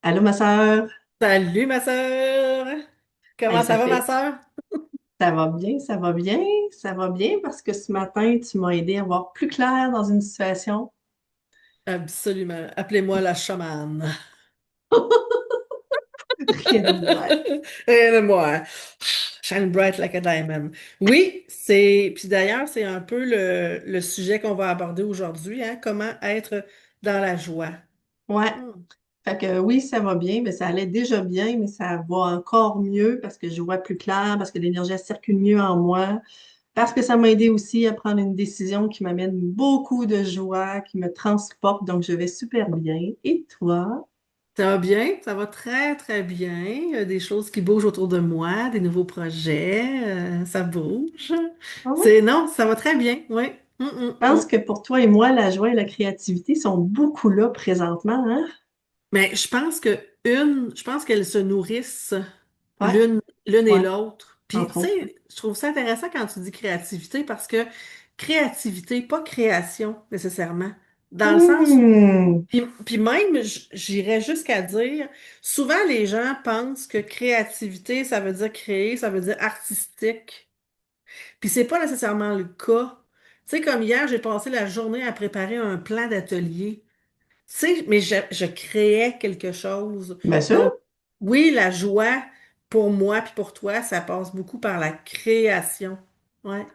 Allô, ma sœur? Salut ma sœur! Hey, Comment ça va ma sœur? ça va bien, ça va bien, ça va bien parce que ce matin, tu m'as aidé à voir plus clair dans une situation. Absolument. Appelez-moi la chamane. Rien de moins. Et moi, shine bright like a diamond. Oui, puis d'ailleurs, c'est un peu le sujet qu'on va aborder aujourd'hui, hein? Comment être dans la joie. Ouais. Hmm. Fait que oui, ça va bien, mais ça allait déjà bien, mais ça va encore mieux parce que je vois plus clair, parce que l'énergie elle circule mieux en moi, parce que ça m'a aidé aussi à prendre une décision qui m'amène beaucoup de joie, qui me transporte, donc je vais super bien. Et toi? Ça va bien, ça va très très bien. Il y a des choses qui bougent autour de moi, des nouveaux projets, ça bouge. Ah ouais? Non, ça va très bien, oui. Je pense que pour toi et moi, la joie et la créativité sont beaucoup là présentement, hein? Mais je pense qu'elles se nourrissent Ouais, l'une et ouais, l'autre. Puis, tu entre autres. sais, je trouve ça intéressant quand tu dis créativité parce que créativité, pas création nécessairement. Dans le sens, Hmm. puis même, j'irais jusqu'à dire, souvent les gens pensent que créativité, ça veut dire créer, ça veut dire artistique. Puis c'est pas nécessairement le cas. Tu sais, comme hier, j'ai passé la journée à préparer un plan d'atelier. Tu sais, mais je créais quelque chose. Bien sûr, Donc, oui, la joie, pour moi puis pour toi, ça passe beaucoup par la création. Ouais,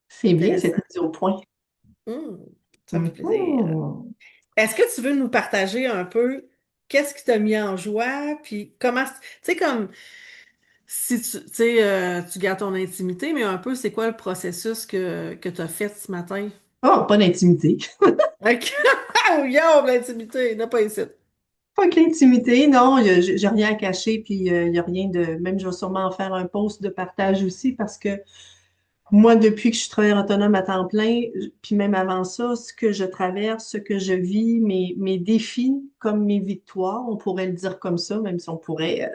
c'est bien cette intéressant. mise au point. Hum, ça me fait plaisir. Mhm. Est-ce que tu veux nous partager un peu qu'est-ce qui t'a mis en joie, puis comment, tu sais, comme si tu sais, tu gardes ton intimité, mais un peu, c'est quoi le processus que tu as fait ce matin? Oh, pas d'intimité. Ok. Yo, l'intimité, n'a pas ici. Pas que l'intimité, non, j'ai rien à cacher, puis il y a rien de. Même, je vais sûrement en faire un post de partage aussi, parce que moi, depuis que je suis travailleur autonome à temps plein, puis même avant ça, ce que je traverse, ce que je vis, mes défis comme mes victoires, on pourrait le dire comme ça, même si on pourrait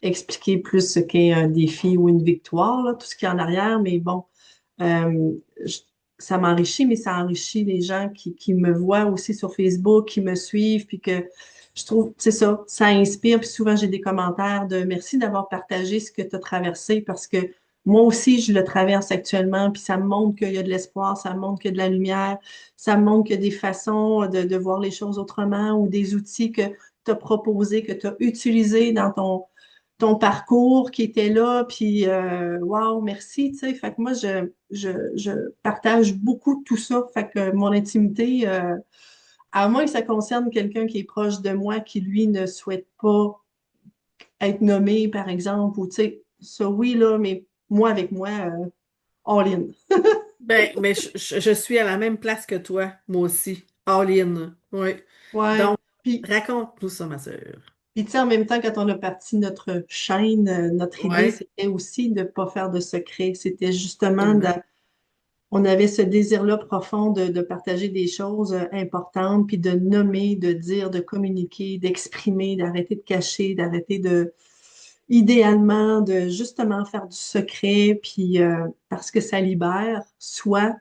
expliquer plus ce qu'est un défi ou une victoire, là, tout ce qui est en arrière, mais bon. Euh, je- Ça m'enrichit, mais ça enrichit les gens qui me voient aussi sur Facebook, qui me suivent, puis que je trouve, c'est ça inspire. Puis souvent, j'ai des commentaires de merci d'avoir partagé ce que tu as traversé parce que moi aussi, je le traverse actuellement, puis ça me montre qu'il y a de l'espoir, ça me montre qu'il y a de la lumière, ça me montre qu'il y a des façons de voir les choses autrement ou des outils que tu as proposés, que tu as utilisés dans ton parcours qui était là, puis wow, merci, tu sais. Fait que moi, je partage beaucoup tout ça. Fait que mon intimité, à moins que ça concerne quelqu'un qui est proche de moi, qui lui ne souhaite pas être nommé, par exemple, ou tu sais, ça oui, là, mais moi avec moi, all in. Ben, mais je suis à la même place que toi, moi aussi. All in. Oui. Ouais. Donc, Puis, raconte-nous ça, ma sœur. puis tu sais, en même temps, quand on a parti notre chaîne, notre idée, Ouais, c'était aussi de ne pas faire de secret. C'était justement absolument. on avait ce désir-là profond de partager des choses importantes, puis de nommer, de dire, de communiquer, d'exprimer, d'arrêter de cacher, d'arrêter idéalement, de justement faire du secret, puis parce que ça libère soi,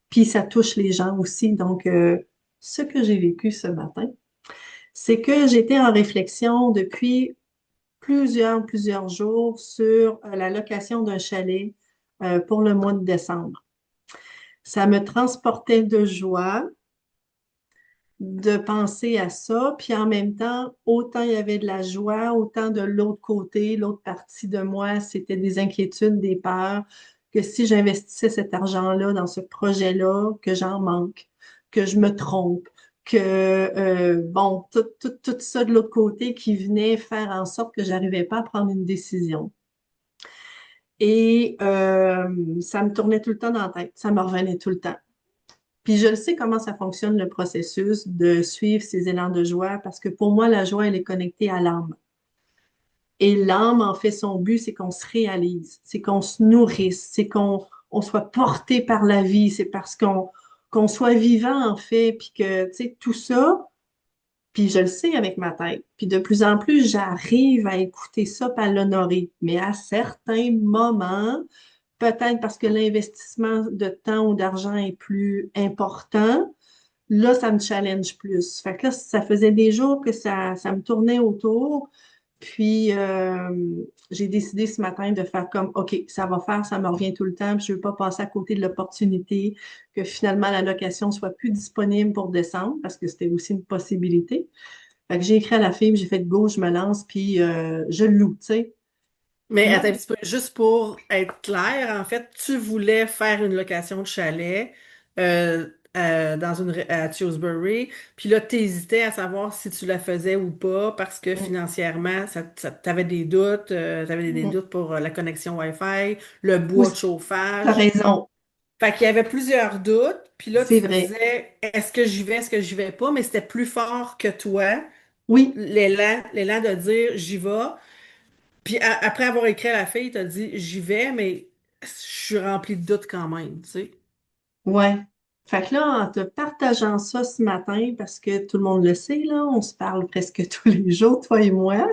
puis ça touche les gens aussi. Donc, ce que j'ai vécu ce matin, c'est que j'étais en réflexion depuis plusieurs jours sur la location d'un chalet pour le mois de décembre. Ça me transportait de joie de penser à ça, puis en même temps, autant il y avait de la joie, autant de l'autre côté, l'autre partie de moi, c'était des inquiétudes, des peurs, que si j'investissais cet argent-là dans ce projet-là, que j'en manque, que je me trompe, que, bon, tout ça de l'autre côté qui venait faire en sorte que j'arrivais pas à prendre une décision. Et ça me tournait tout le temps dans la tête, ça me revenait tout le temps. Puis je le sais comment ça fonctionne le processus de suivre ces élans de joie parce que pour moi, la joie, elle est connectée à l'âme. Et l'âme, en fait, son but, c'est qu'on se réalise, c'est qu'on se nourrisse, c'est qu'on soit porté par la vie, c'est parce qu'on soit vivant, en fait, puis que, tu sais, tout ça, puis je le sais avec ma tête. Puis de plus en plus, j'arrive à écouter ça, puis à l'honorer. Mais à certains moments, peut-être parce que l'investissement de temps ou d'argent est plus important, là, ça me challenge plus. Fait que là, ça faisait des jours que ça me tournait autour. Puis, j'ai décidé ce matin de faire comme, OK, ça va faire, ça me revient tout le temps, puis je veux pas passer à côté de l'opportunité que finalement la location soit plus disponible pour décembre, parce que c'était aussi une possibilité. Fait que j'ai écrit à la fille, puis j'ai fait go, je me lance, puis je le loue, tu sais. Mais Là, attends un petit peu, juste pour être clair, en fait, tu voulais faire une location de chalet à Tewksbury, puis là, tu hésitais à savoir si tu la faisais ou pas parce que mm, financièrement, t'avais des doutes, t'avais des mm, doutes pour la connexion Wi-Fi, le oui, bois de t'as chauffage. raison, Fait qu'il y avait plusieurs doutes, puis là, c'est tu vrai. disais, est-ce que j'y vais, est-ce que j'y vais pas, mais c'était plus fort que toi, Oui, l'élan de dire j'y vais. Puis après avoir écrit à la fille, t'as dit j'y vais, mais je suis rempli de doutes quand même, tu sais. ouais. Fait que là, en te partageant ça ce matin, parce que tout le monde le sait, là, on se parle presque tous les jours, toi et moi,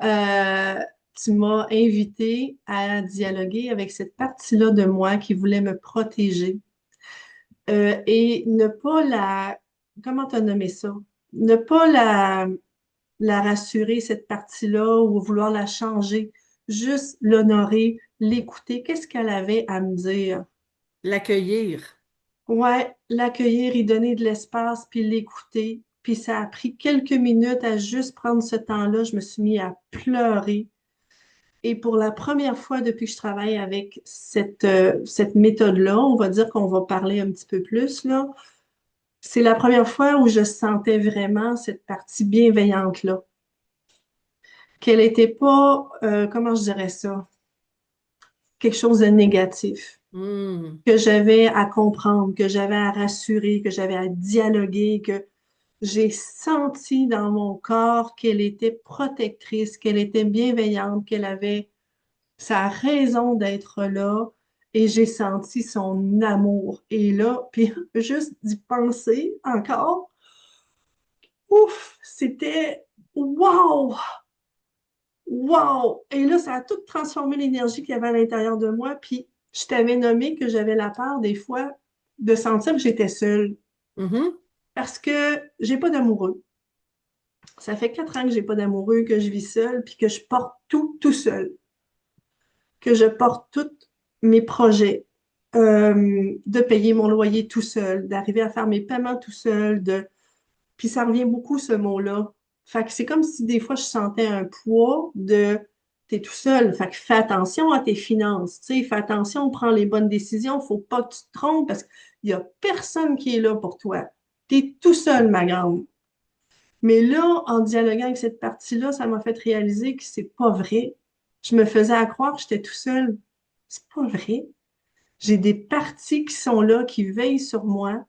euh, tu m'as invité à dialoguer avec cette partie-là de moi qui voulait me protéger et ne pas la, comment t'as nommé ça? Ne pas la rassurer, cette partie-là, ou vouloir la changer, juste l'honorer, l'écouter. Qu'est-ce qu'elle avait à me dire? L'accueillir. Ouais, l'accueillir, y donner de l'espace, puis l'écouter. Puis ça a pris quelques minutes à juste prendre ce temps-là. Je me suis mis à pleurer. Et pour la première fois depuis que je travaille avec cette méthode-là, on va dire qu'on va parler un petit peu plus, là. C'est la première fois où je sentais vraiment cette partie bienveillante-là. Qu'elle n'était pas, comment je dirais ça, quelque chose de négatif, Hmm. que j'avais à comprendre, que j'avais à rassurer, que j'avais à dialoguer, que j'ai senti dans mon corps qu'elle était protectrice, qu'elle était bienveillante, qu'elle avait sa raison d'être là et j'ai senti son amour. Et là, puis juste d'y penser encore, ouf, c'était wow, wow. Et là, ça a tout transformé l'énergie qu'il y avait à l'intérieur de moi. Puis je t'avais nommé que j'avais la peur des fois de sentir que j'étais seule Mhm. parce que j'ai pas d'amoureux. Ça fait 4 ans que j'ai pas d'amoureux, que je vis seule, puis que je porte tout seul, que je porte tous mes projets, de payer mon loyer tout seul, d'arriver à faire mes paiements tout seul, de... Puis ça revient beaucoup, ce mot-là. Fait que c'est comme si des fois je sentais un poids de t'es tout seul. Fait que fais attention à tes finances, tu sais, fais attention, prends les bonnes décisions, faut pas que tu te trompes parce qu'il y a personne qui est là pour toi. T'es tout seul, ma grande. Mais là, en dialoguant avec cette partie-là, ça m'a fait réaliser que c'est pas vrai. Je me faisais à croire que j'étais tout seul. C'est pas vrai. J'ai des parties qui sont là, qui veillent sur moi,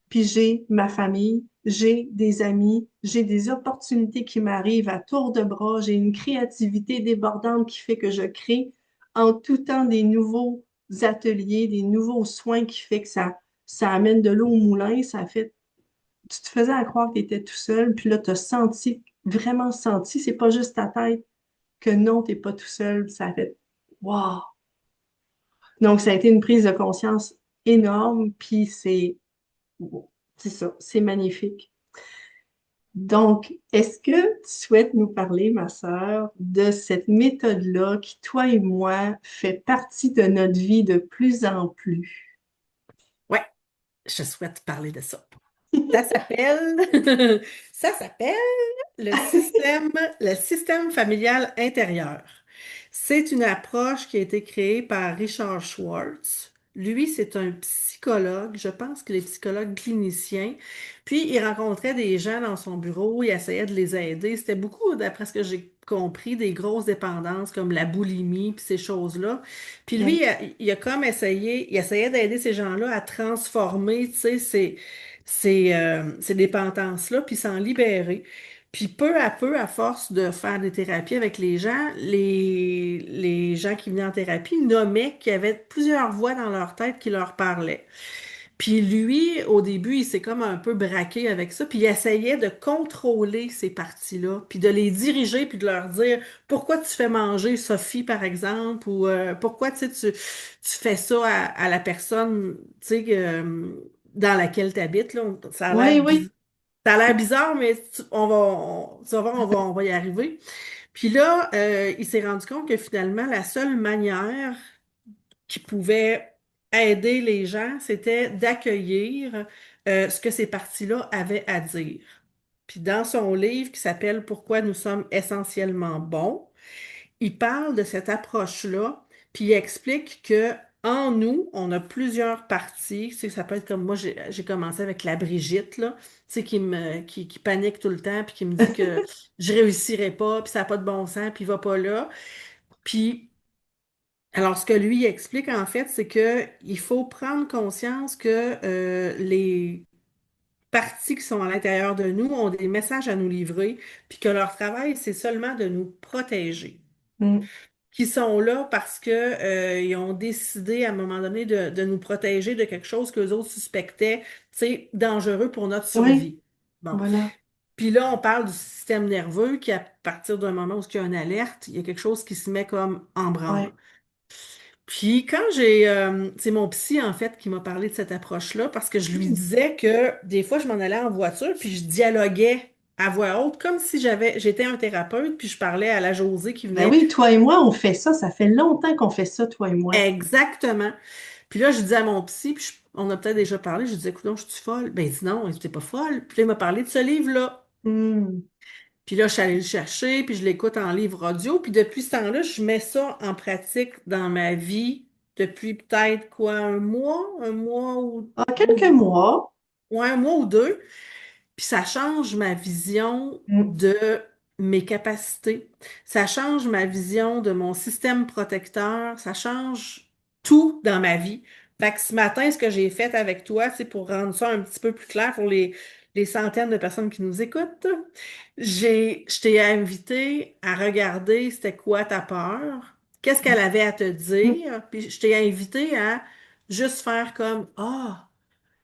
puis j'ai ma famille, j'ai des amis, j'ai des opportunités qui m'arrivent à tour de bras, j'ai une créativité débordante qui fait que je crée en tout temps des nouveaux ateliers, des nouveaux soins qui fait que ça amène de l'eau au moulin, ça fait tu te faisais à croire que tu étais tout seul, puis là, tu as senti, vraiment senti, c'est pas juste ta tête, que non, t'es pas tout seul. Ça a fait wow! Donc, ça a été une prise de conscience énorme, puis c'est ça, c'est magnifique. Donc, est-ce que tu souhaites nous parler, ma sœur, de cette méthode-là qui, toi et moi, fait partie de notre vie de plus en plus? Ouais, je souhaite parler de ça. Ça s'appelle ça s'appelle le système familial intérieur. C'est une approche qui a été créée par Richard Schwartz. Lui, c'est un psychologue, je pense qu'il est psychologue clinicien. Puis, il rencontrait des gens dans son bureau, il essayait de les aider. C'était beaucoup, d'après ce que j'ai compris, des grosses dépendances comme la boulimie, puis ces choses-là. Puis lui, OK. il a comme essayé, il essayait d'aider ces gens-là à transformer, tu sais, ces dépendances-là, puis s'en libérer. Puis peu à peu, à force de faire des thérapies avec les gens, les gens qui venaient en thérapie nommaient qu'il y avait plusieurs voix dans leur tête qui leur parlaient. Puis lui, au début, il s'est comme un peu braqué avec ça, puis il essayait de contrôler ces parties-là, puis de les diriger, puis de leur dire pourquoi tu fais manger Sophie, par exemple, ou pourquoi tu sais, tu fais ça à la personne, tu sais, dans laquelle tu habites, là. Oui, oui. Ça a l'air bizarre, mais tu vas voir, on va y arriver. Puis là, il s'est rendu compte que finalement, la seule manière qui pouvait aider les gens, c'était d'accueillir ce que ces partis-là avaient à dire. Puis dans son livre qui s'appelle Pourquoi nous sommes essentiellement bons, il parle de cette approche-là, puis il explique que en nous, on a plusieurs parties. Tu sais, ça peut être comme moi, j'ai commencé avec la Brigitte, là, tu sais, qui panique tout le temps, puis qui me dit que je réussirai pas, puis ça n'a pas de bon sens, puis il va pas là. Puis, alors, ce que lui explique, en fait, c'est que il faut prendre conscience que les parties qui sont à l'intérieur de nous ont des messages à nous livrer, puis que leur travail, c'est seulement de nous protéger. Mm. Qui sont là parce que ils ont décidé à un moment donné de nous protéger de quelque chose que les autres suspectaient, tu sais, dangereux pour notre Oui, survie. Bon. voilà. Puis là, on parle du système nerveux qui, à partir d'un moment où il y a une alerte, il y a quelque chose qui se met comme en branle. Ouais. Puis quand c'est mon psy en fait qui m'a parlé de cette approche-là parce que je lui Mm. disais que des fois je m'en allais en voiture puis je dialoguais à voix haute comme si j'étais un thérapeute puis je parlais à la Josée qui Ben venait oui, toi et moi, on fait ça. Ça fait longtemps qu'on fait ça, toi et moi. exactement. Puis là je disais à mon psy puis on a peut-être déjà parlé, je disais écoute donc je suis folle. Ben il dit non, t'es pas folle. Puis là, il m'a parlé de ce livre-là. Mm. Puis là, je suis allée le chercher, puis je l'écoute en livre audio. Puis depuis ce temps-là, je mets ça en pratique dans ma vie depuis peut-être quoi, un mois Ah, quelques mois. ouais, un mois ou deux. Puis ça change ma vision Mm. de mes capacités. Ça change ma vision de mon système protecteur. Ça change tout dans ma vie. Fait que ce matin, ce que j'ai fait avec toi, c'est pour rendre ça un petit peu plus clair pour les centaines de personnes qui nous écoutent. Je t'ai invité à regarder c'était quoi ta peur, qu'est-ce qu'elle avait à te Mm. dire, puis je t'ai invité à juste faire comme Ah,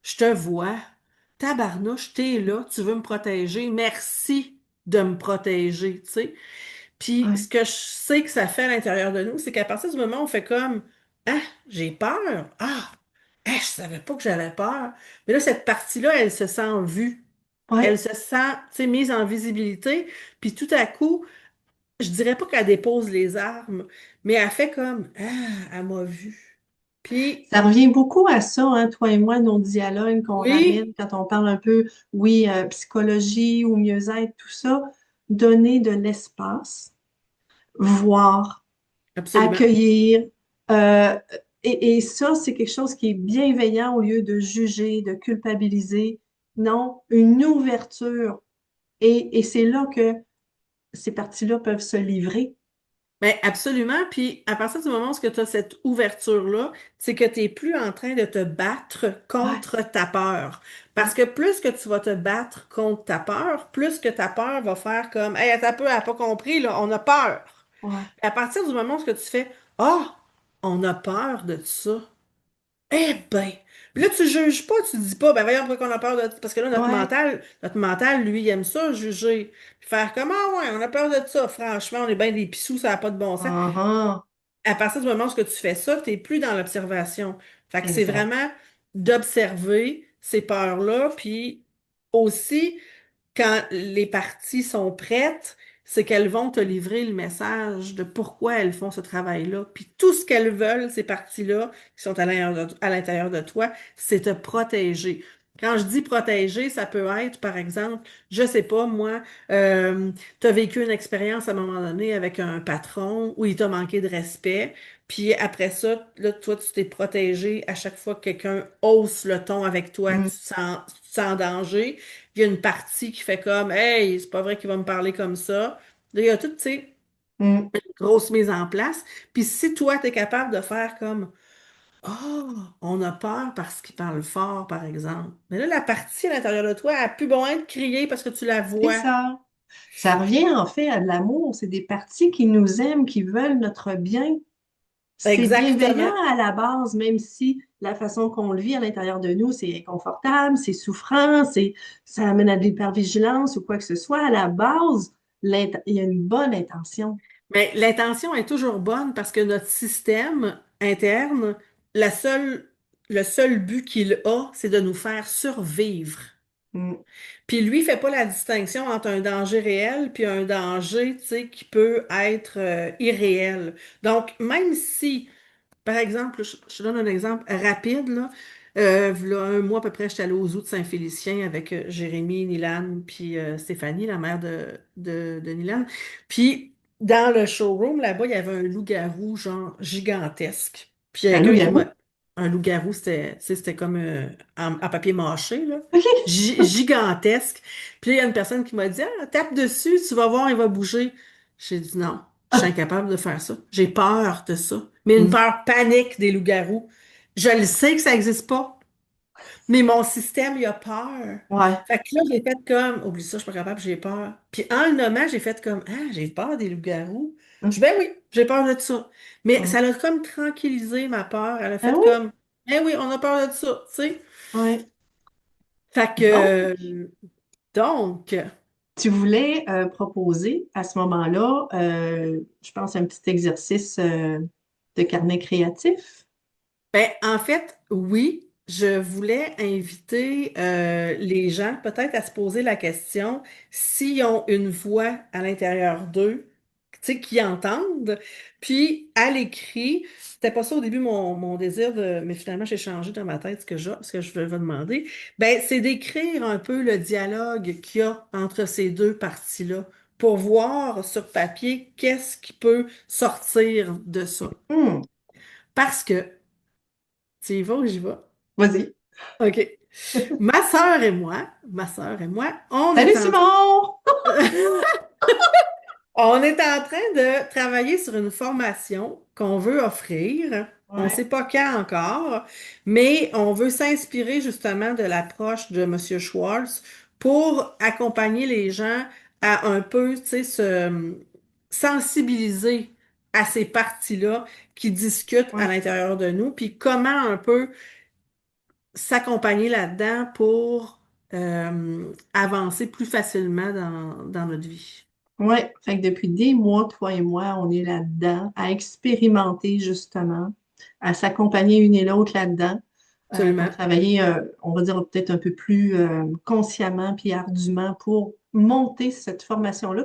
je te vois, tabarnouche, t'es là, tu veux me protéger, merci de me protéger, tu sais. Puis Ouais. ce que je sais que ça fait à l'intérieur de nous, c'est qu'à partir du moment où on fait comme Ah, j'ai peur, je savais pas que j'avais peur. Mais là, cette partie-là, elle se sent vue. Elle Ouais. se sent, tu sais, mise en visibilité. Puis tout à coup, je dirais pas qu'elle dépose les armes, mais elle fait comme, elle m'a vu. Puis, Ça revient beaucoup à ça, hein, toi et moi, nos dialogues qu'on ramène oui, quand on parle un peu, oui, psychologie ou mieux-être, tout ça. Donner de l'espace, voir, absolument. accueillir. euh, et ça, c'est quelque chose qui est bienveillant au lieu de juger, de culpabiliser. Non, une ouverture. Et c'est là que ces parties-là peuvent se livrer. Ben, absolument. Puis, à partir du moment où tu as cette ouverture-là, c'est que tu n'es plus en train de te battre Ouais, contre ta peur. Parce ouais, que plus que tu vas te battre contre ta peur, plus que ta peur va faire comme, hey, attends un peu, elle n'a pas compris, là, on a peur. ouais, À partir du moment où tu fais, on a peur de ça. Eh ben, puis là, tu juges pas, tu dis pas, ben voyons pourquoi on a peur de ça. Parce que là, ouais. notre mental, lui, il aime ça, juger. Puis faire comme, ouais, on a peur de ça. Franchement, on est bien des pissous, ça n'a pas de bon sens. Ah, ah, À partir du moment où ce que tu fais ça, tu n'es plus dans l'observation. Fait que c'est exact. vraiment d'observer ces peurs-là, puis aussi quand les parties sont prêtes, c'est qu'elles vont te livrer le message de pourquoi elles font ce travail-là. Puis tout ce qu'elles veulent, ces parties-là, qui sont à l'intérieur de toi, c'est te protéger. Quand je dis protéger, ça peut être, par exemple, je sais pas, moi, tu as vécu une expérience à un moment donné avec un patron où il t'a manqué de respect, puis après ça, là, toi, tu t'es protégé à chaque fois que quelqu'un hausse le ton avec toi, Mm, tu te sens en danger. Il y a une partie qui fait comme Hey, c'est pas vrai qu'il va me parler comme ça. Là, il y a toute, tu sais, mm. une grosse mise en place. Puis si toi, tu es capable de faire comme Oh, on a peur parce qu'il parle fort, par exemple. Mais là, la partie à l'intérieur de toi, elle a plus besoin de crier parce que tu la C'est vois. ça. Ça revient en fait à de l'amour. C'est des parties qui nous aiment, qui veulent notre bien. C'est bienveillant Exactement. à la base, même si la façon qu'on le vit à l'intérieur de nous, c'est inconfortable, c'est souffrant, ça amène à de l'hypervigilance ou quoi que ce soit. À la base, il y a une bonne intention. Mais l'intention est toujours bonne parce que notre système interne, la seule le seul but qu'il a, c'est de nous faire survivre. Mm. Puis lui, il fait pas la distinction entre un danger réel puis un danger, tu sais, qui peut être irréel. Donc, même si par exemple, je te donne un exemple rapide, là. V'là un mois à peu près, j'étais allée au zoo de Saint-Félicien avec Jérémy, Nilan, puis Stéphanie, la mère de Nilan. Puis, dans le showroom, là-bas, il y avait un loup-garou, genre, gigantesque. Puis, il y a Un quelqu'un qui loup-garou? m'a... Un loup-garou, c'était, tu sais, c'était comme en papier mâché, là. OK. Gigantesque. Puis, là, il y a une personne qui m'a dit, ah, tape dessus, tu vas voir, il va bouger. J'ai dit non. Je suis Ah, incapable de faire ça. J'ai peur de ça. Mais une mm. peur panique des loups-garous. Je le sais que ça n'existe pas, mais mon système, il a peur. Ouais. Fait que là, j'ai fait comme, oublie ça, je suis pas capable, j'ai peur. Puis en le nommant, j'ai fait comme, ah, j'ai peur des loups-garous. Je dis, Mm. ben oui, j'ai peur de ça. Mais Mm. ça l'a comme tranquillisé ma peur. Elle a Ah fait oui? comme, ben oui, on a peur de ça, tu sais. Ouais. Fait Donc, que, donc, tu voulais proposer à ce moment-là, je pense, un petit exercice de carnet créatif. ben, en fait, oui, je voulais inviter les gens peut-être à se poser la question s'ils ont une voix à l'intérieur d'eux, tu sais, qui entendent. Puis à l'écrit, c'était pas ça au début mon désir de, mais finalement j'ai changé dans ma tête ce que je veux vous demander. Ben, c'est d'écrire un peu le dialogue qu'il y a entre ces deux parties-là pour voir sur papier qu'est-ce qui peut sortir de ça. Hmm. Parce que tu y vas ou j'y vais? Vas-y. OK. Ma sœur et moi, Salut Simon! on est en train de travailler sur une formation qu'on veut offrir. On ne Ouais, sait pas quand encore, mais on veut s'inspirer justement de l'approche de Monsieur Schwartz pour accompagner les gens à un peu, tu sais, se sensibiliser à ces parties-là qui discutent à ouais, l'intérieur de nous, puis comment un peu s'accompagner là-dedans pour avancer plus facilement dans notre vie. ouais. Fait que depuis des mois, toi et moi, on est là-dedans, à expérimenter justement, à s'accompagner une et l'autre là-dedans, pour Absolument. travailler, on va dire peut-être un peu plus consciemment puis ardument pour monter cette formation-là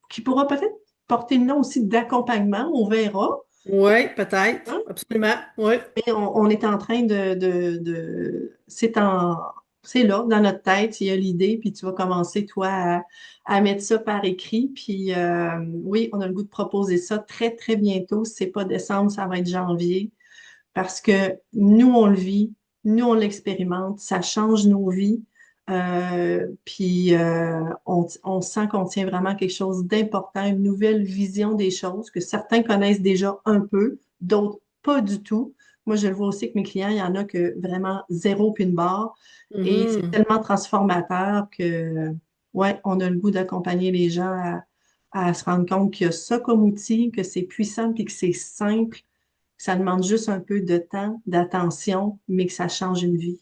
qui pourra peut-être porter le nom aussi d'accompagnement, on verra. Oui, peut-être. Hein. Absolument. Oui. Mais on est en train c'est là, dans notre tête, il y a l'idée, puis tu vas commencer, toi, à mettre ça par écrit. Puis oui, on a le goût de proposer ça très, très bientôt. Si c'est pas décembre, ça va être janvier. Parce que nous, on le vit, nous, on l'expérimente, ça change nos vies. Puis on sent qu'on tient vraiment quelque chose d'important, une nouvelle vision des choses que certains connaissent déjà un peu, d'autres pas du tout. Moi, je le vois aussi que mes clients, il y en a que vraiment zéro puis une barre. Et c'est Mhm. tellement transformateur que, ouais, on a le goût d'accompagner les gens à se rendre compte qu'il y a ça comme outil, que c'est puissant puis que c'est simple. Ça demande juste un peu de temps, d'attention, mais que ça change une vie.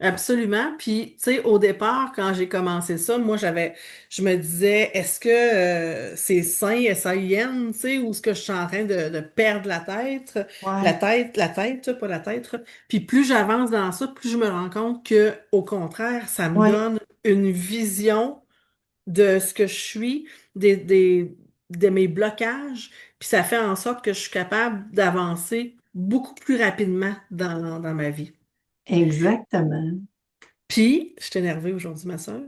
Absolument. Puis, tu sais, au départ, quand j'ai commencé ça, je me disais, est-ce que c'est sain, S-A-I-N, tu sais, ou est-ce que je suis en train de perdre Ouais, la tête, pas la tête. Puis plus j'avance dans ça, plus je me rends compte que, au contraire, ça me ouais, donne une vision de ce que je suis, de mes blocages, puis ça fait en sorte que je suis capable d'avancer beaucoup plus rapidement dans ma vie. exactement. Puis, je suis énervée aujourd'hui, ma soeur.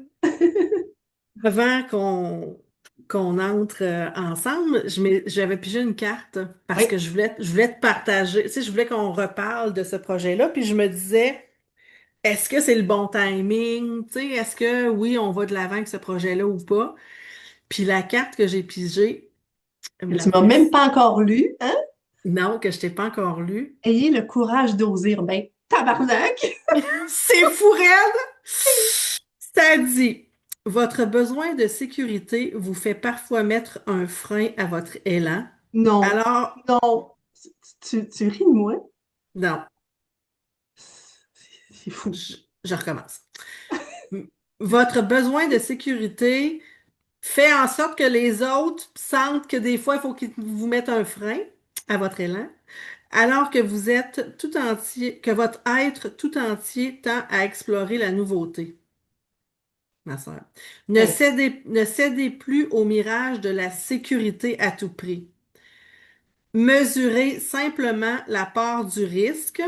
Avant qu'on entre ensemble, j'avais pigé une carte parce que Oui, je voulais te partager, tu sais, je voulais qu'on reparle de ce projet-là, puis je me disais, est-ce que c'est le bon timing? Tu sais, est-ce que oui, on va de l'avant avec ce projet-là ou pas? Puis la carte que j'ai pigée, que la tu m'as même voici. pas encore lu, hein? Non, que je t'ai pas encore lue. Ayez le courage d'oser. Ben, tabarnak! C'est fou, raide! Ça dit, votre besoin de sécurité vous fait parfois mettre un frein à votre élan. Non, Alors, non. Tu ris de moi? non, C'est fou. je recommence. M- Votre besoin de sécurité fait en sorte que les autres sentent que des fois, il faut qu'ils vous mettent un frein à votre élan. Alors que vous êtes tout entier, que votre être tout entier tend à explorer la nouveauté, ma sœur. Hey, Ne cédez plus au mirage de la sécurité à tout prix. Mesurez simplement la part du risque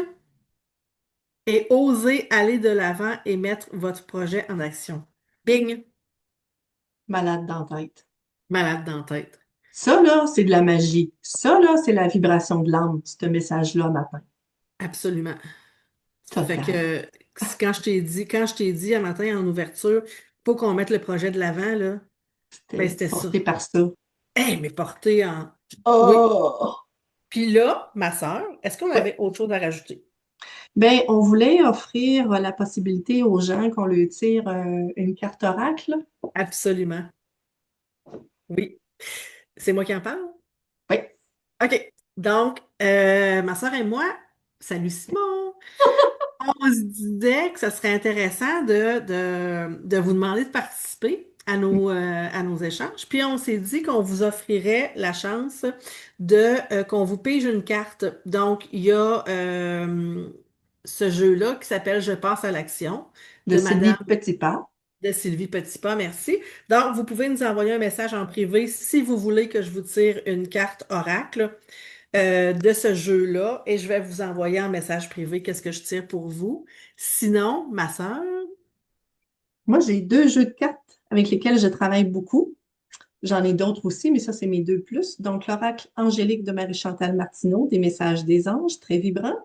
et osez aller de l'avant et mettre votre projet en action. Bing! malade dans la tête. Malade dans la tête. Ça, là, c'est de la magie. Ça, là, c'est la vibration de l'âme, ce message-là matin. Absolument. Fait Total. que quand je t'ai dit un matin en ouverture, faut qu'on mette le projet de l'avant, là, ben C'était c'était ça. porté par ça. Hey, mais porté en. Oui. Oh! Puis là, ma sœur, est-ce qu'on Ouais. avait autre chose à rajouter? Ben, on voulait offrir la possibilité aux gens qu'on leur tire une carte oracle. Absolument. Oui. C'est moi qui en parle? Oui, OK. Donc, ma sœur et moi, salut Simon, on se disait que ça serait intéressant de vous demander de participer à nos échanges. Puis on s'est dit qu'on vous offrirait la chance qu'on vous pige une carte. Donc, il y a ce jeu-là qui s'appelle Je passe à l'action de de Sylvie Madame Petitpas. de Sylvie Petitpas, merci. Donc, vous pouvez nous envoyer un message en privé si vous voulez que je vous tire une carte oracle de ce jeu-là et je vais vous envoyer en message privé qu'est-ce que je tire pour vous. Sinon, ma sœur, Moi, j'ai deux jeux de cartes avec lesquels je travaille beaucoup. J'en ai d'autres aussi, mais ça, c'est mes deux plus. Donc, l'oracle angélique de Marie-Chantal Martineau, des messages des anges, très vibrant.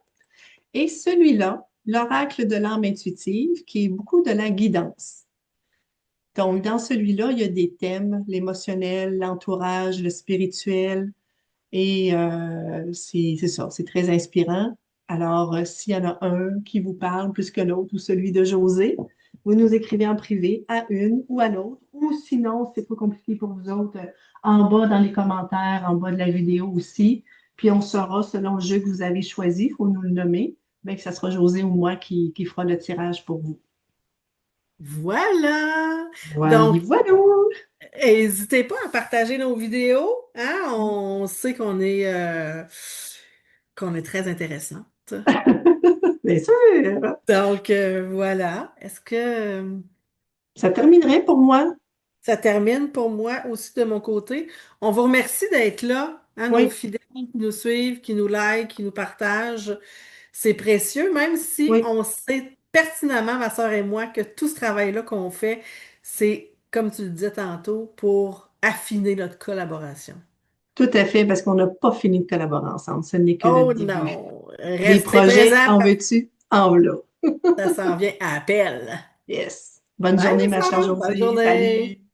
Et celui-là, l'oracle de l'âme intuitive, qui est beaucoup de la guidance. Donc, dans celui-là, il y a des thèmes, l'émotionnel, l'entourage, le spirituel, et c'est ça, c'est très inspirant. Alors, s'il y en a un qui vous parle plus que l'autre, ou celui de José, vous nous écrivez en privé à une ou à l'autre, ou sinon, c'est pas compliqué pour vous autres, en bas dans les commentaires, en bas de la vidéo aussi. Puis on saura, selon le jeu que vous avez choisi, il faut nous le nommer, bien que ça sera José ou moi qui fera le tirage pour vous. voilà. Voilà, Donc, voilà! n'hésitez pas à partager nos vidéos. Hein? On sait qu'on est très intéressante. Bien sûr! Donc, voilà. Est-ce que Ça terminerait pour moi. ça termine pour moi aussi de mon côté? On vous remercie d'être là, hein, nos Oui, fidèles qui nous suivent, qui nous like, qui nous partagent. C'est précieux, même si oui. on sait pertinemment, ma sœur et moi, que tout ce travail-là qu'on fait, c'est, comme tu le disais tantôt, pour affiner notre collaboration. Tout à fait, parce qu'on n'a pas fini de collaborer ensemble. Ce n'est que le Oh début. non, Des restez projets, présents en parce veux-tu? En voilà. que ça s'en vient à appel. Yes. Bonne Bye, journée, ma ma chère sœur, bonne Josée. journée. Salut!